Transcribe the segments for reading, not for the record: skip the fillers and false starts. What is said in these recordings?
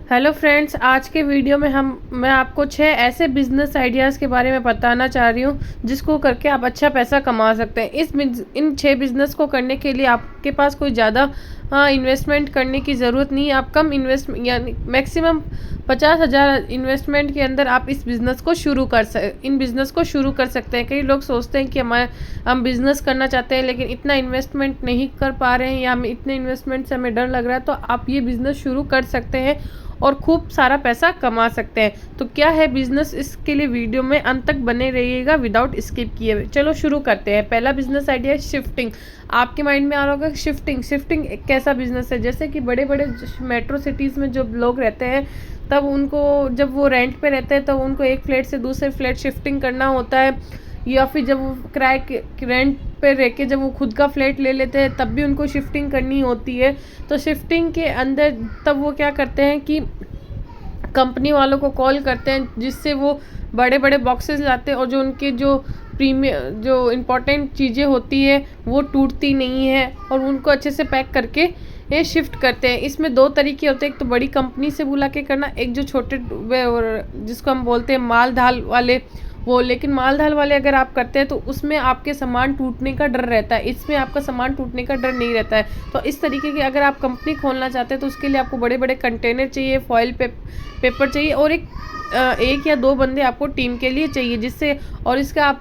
Hello friends, आज के video में मैं आपको 6 ऐसे बिजनेस आइडियाज़ के बारे में बताना चाह रही हूँ जिसको करके आप अच्छा पैसा कमा सकते हैं। इन 6 बिजनेस को करने के लिए आपके पास कोई ज़्यादा इन्वेस्टमेंट करने की ज़रूरत नहीं है। आप कम इन्वेस्ट यानी मैक्सिमम 50,000 इन्वेस्टमेंट के अंदर आप इन बिज़नेस को शुरू कर सकते हैं। कई लोग सोचते हैं कि हम बिज़नेस करना चाहते हैं लेकिन इतना इन्वेस्टमेंट नहीं कर पा रहे हैं या हमें इतने इन्वेस्टमेंट से हमें डर लग रहा है, तो आप ये बिज़नेस शुरू कर सकते हैं और खूब सारा पैसा कमा सकते हैं। तो क्या है बिजनेस, इसके लिए वीडियो में अंत तक बने रहिएगा विदाउट स्किप किए हुए। चलो शुरू करते हैं। पहला बिजनेस आइडिया है शिफ्टिंग। आपके माइंड में आ रहा होगा शिफ्टिंग एक कैसा बिजनेस है। जैसे कि बड़े बड़े मेट्रो सिटीज़ में जो लोग रहते हैं, तब उनको जब वो रेंट पे रहते हैं तो उनको एक फ्लैट से दूसरे फ्लैट शिफ्टिंग करना होता है, या फिर जब वो किराए के रेंट पे रह के जब वो खुद का फ्लैट ले लेते हैं तब भी उनको शिफ्टिंग करनी होती है। तो शिफ्टिंग के अंदर तब वो क्या करते हैं कि कंपनी वालों को कॉल करते हैं, जिससे वो बड़े बड़े बॉक्सेस लाते हैं और जो उनके जो इम्पोर्टेंट चीज़ें होती है वो टूटती नहीं है और उनको अच्छे से पैक करके ये शिफ्ट करते हैं। इसमें 2 तरीके होते हैं, एक तो बड़ी कंपनी से बुला के करना, एक जो छोटे जिसको हम बोलते हैं माल ढाल वाले वो। लेकिन माल ढाल वाले अगर आप करते हैं तो उसमें आपके सामान टूटने का डर रहता है, इसमें आपका सामान टूटने का डर नहीं रहता है। तो इस तरीके की अगर आप कंपनी खोलना चाहते हैं तो उसके लिए आपको बड़े बड़े कंटेनर चाहिए, फॉइल पेपर चाहिए और एक या 2 बंदे आपको टीम के लिए चाहिए, जिससे और इसका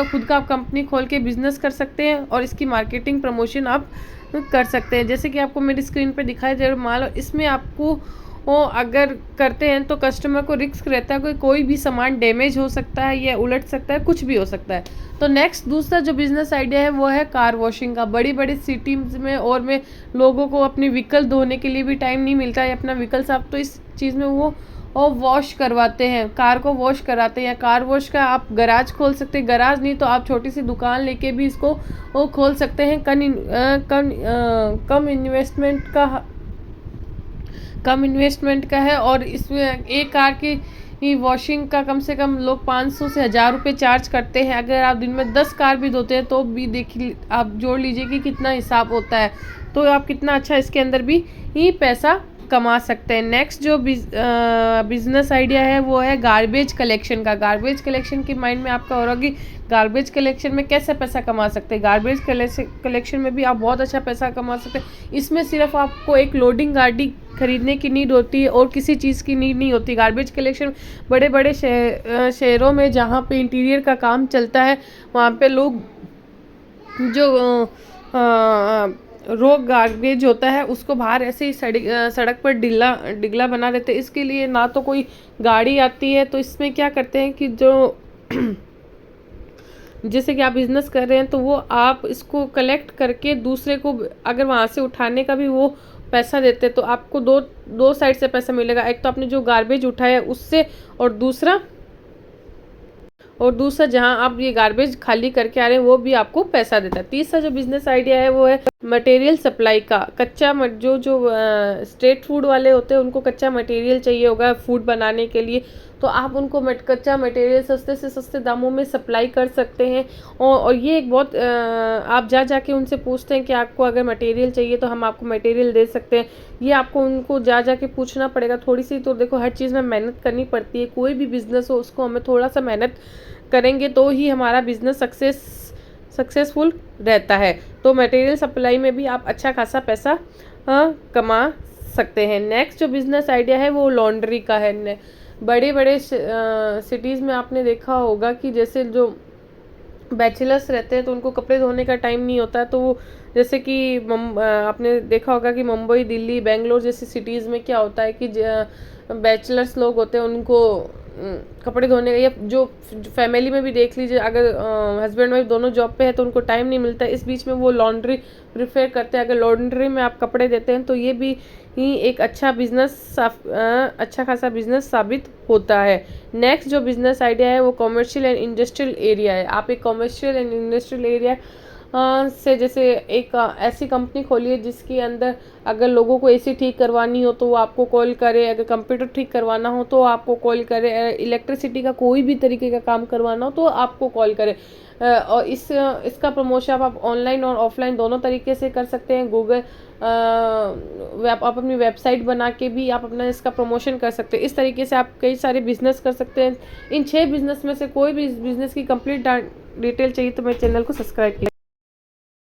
खुद का आप कंपनी खोल के बिजनेस कर सकते हैं और इसकी मार्केटिंग प्रमोशन आप कर सकते हैं। जैसे कि आपको मेरी स्क्रीन पर दिखाई दे रहा माल, इसमें आपको अगर करते हैं तो कस्टमर को रिस्क रहता है कि कोई भी सामान डैमेज हो सकता है या उलट सकता है, कुछ भी हो सकता है। तो नेक्स्ट दूसरा जो बिजनेस आइडिया है वो है कार वॉशिंग का। बड़ी बड़ी सिटीज में लोगों को अपने व्हीकल धोने के लिए भी टाइम नहीं मिलता है अपना व्हीकल साफ, तो इस चीज़ में वो वॉश करवाते हैं, कार को वॉश कराते हैं। या कार वॉश का आप गराज खोल सकते हैं, गराज नहीं तो आप छोटी सी दुकान लेके भी इसको वो खोल सकते हैं। कम इन्वेस्टमेंट का है और इसमें एक कार की वॉशिंग का कम से कम लोग 500 से 1000 रुपये चार्ज करते हैं। अगर आप दिन में 10 कार भी धोते हैं तो भी देखिए, आप जोड़ लीजिए कि कितना हिसाब होता है, तो आप कितना अच्छा इसके अंदर भी पैसा कमा सकते हैं। नेक्स्ट जो बिजनेस आइडिया है वो है गार्बेज कलेक्शन का। गार्बेज कलेक्शन के माइंड में आपका हो रहा कि गार्बेज कलेक्शन में कैसे पैसा कमा सकते हैं। गार्बेज कलेक्शन में भी आप बहुत अच्छा पैसा कमा सकते हैं। इसमें सिर्फ आपको एक लोडिंग गाड़ी खरीदने की नीड होती है और किसी चीज़ की नीड नहीं होती। गार्बेज कलेक्शन बड़े बड़े शहरों में जहाँ पे इंटीरियर का काम चलता है, वहाँ पे लोग जो रोग गार्बेज होता है उसको बाहर ऐसे ही सड़क पर डिगला बना देते हैं। इसके लिए ना तो कोई गाड़ी आती है, तो इसमें क्या करते हैं कि जो जैसे कि आप बिज़नेस कर रहे हैं तो वो आप इसको कलेक्ट करके दूसरे को अगर वहाँ से उठाने का भी वो पैसा देते हैं, तो आपको दो साइड से पैसा मिलेगा। एक तो आपने जो गार्बेज उठाया उससे, और दूसरा जहां आप ये गार्बेज खाली करके आ रहे हैं वो भी आपको पैसा देता है। तीसरा जो बिजनेस आइडिया है वो है मटेरियल सप्लाई का। जो स्ट्रीट फूड वाले होते हैं उनको कच्चा मटेरियल चाहिए होगा फूड बनाने के लिए, तो आप उनको कच्चा मटेरियल सस्ते से सस्ते दामों में सप्लाई कर सकते हैं। और ये एक बहुत आप जाके उनसे पूछते हैं कि आपको अगर मटेरियल चाहिए तो हम आपको मटेरियल दे सकते हैं। ये आपको उनको जाके पूछना पड़ेगा थोड़ी सी। तो देखो, हर चीज़ में मेहनत करनी पड़ती है। कोई भी बिज़नेस हो उसको हमें थोड़ा सा मेहनत करेंगे तो ही हमारा बिज़नेस सक्सेसफुल रहता है। तो मटेरियल सप्लाई में भी आप अच्छा खासा पैसा कमा सकते हैं। नेक्स्ट जो बिज़नेस आइडिया है वो लॉन्ड्री का है। बड़े बड़े सिटीज़ में आपने देखा होगा कि जैसे जो बैचलर्स रहते हैं तो उनको कपड़े धोने का टाइम नहीं होता है, तो वो जैसे कि आपने देखा होगा कि मुंबई, दिल्ली, बेंगलोर जैसी सिटीज़ में क्या होता है कि बैचलर्स लोग होते हैं उनको कपड़े धोने का, या जो फैमिली में भी देख लीजिए, अगर हस्बैंड वाइफ दोनों जॉब पे है तो उनको टाइम नहीं मिलता है। इस बीच में वो लॉन्ड्री प्रेफर करते हैं। अगर लॉन्ड्री में आप कपड़े देते हैं तो ये भी एक अच्छा अच्छा खासा बिजनेस साबित होता है। नेक्स्ट जो बिजनेस आइडिया है वो कॉमर्शियल एंड इंडस्ट्रियल एरिया है। आप एक कॉमर्शियल एंड इंडस्ट्रियल एरिया से जैसे एक ऐसी कंपनी खोलिए जिसके अंदर अगर लोगों को एसी ठीक करवानी हो तो वो आपको कॉल करे, अगर कंप्यूटर ठीक करवाना हो तो आपको कॉल करे, इलेक्ट्रिसिटी का कोई भी तरीके का काम करवाना हो तो आपको कॉल करे। और इसका प्रमोशन आप ऑनलाइन और ऑफलाइन दोनों तरीके से कर सकते हैं। आप अपनी वेबसाइट बना के भी आप अपना इसका प्रमोशन कर सकते हैं। इस तरीके से आप कई सारे बिजनेस कर सकते हैं। इन 6 बिजनेस में से कोई भी बिजनेस की कंप्लीट डिटेल चाहिए तो मेरे चैनल को सब्सक्राइब कीजिए।